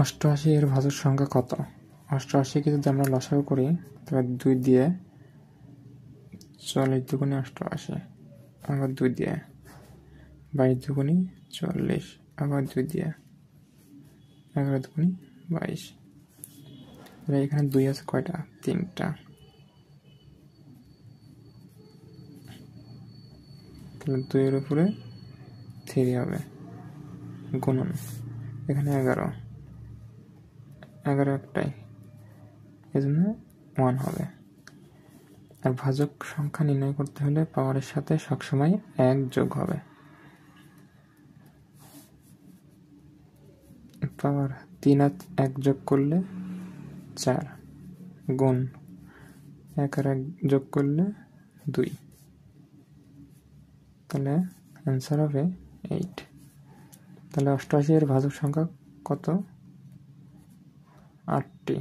88 এর ভাজক সংখ্যা কত? 88কে যদি আমরা লসাগু করি তবে 2 দিয়ে 40 দুগুণে 88, আবার 2 দিয়ে 22 দুগুণে 40, আবার 2 দিয়ে 11 দুগুণে 22। তাহলে এখানে 2 আছে কয়টা? 3টা। তাহলে 2 এর উপরে 3 হবে গুণন, এখানে 11 একটাই, এজন্য 1 হবে। আর ভাজক সংখ্যা নির্ণয় করতে হলে পাওয়ারের সাথে সবসময় 1 যোগ হবে। পাওয়ার 3 আর 1 যোগ করলে 4, গুণ 1 আর 1 যোগ করলে 2, তাহলে অ্যান্সার হবে 8। তাহলে 88 এর ভাজক সংখ্যা কত? 8টি।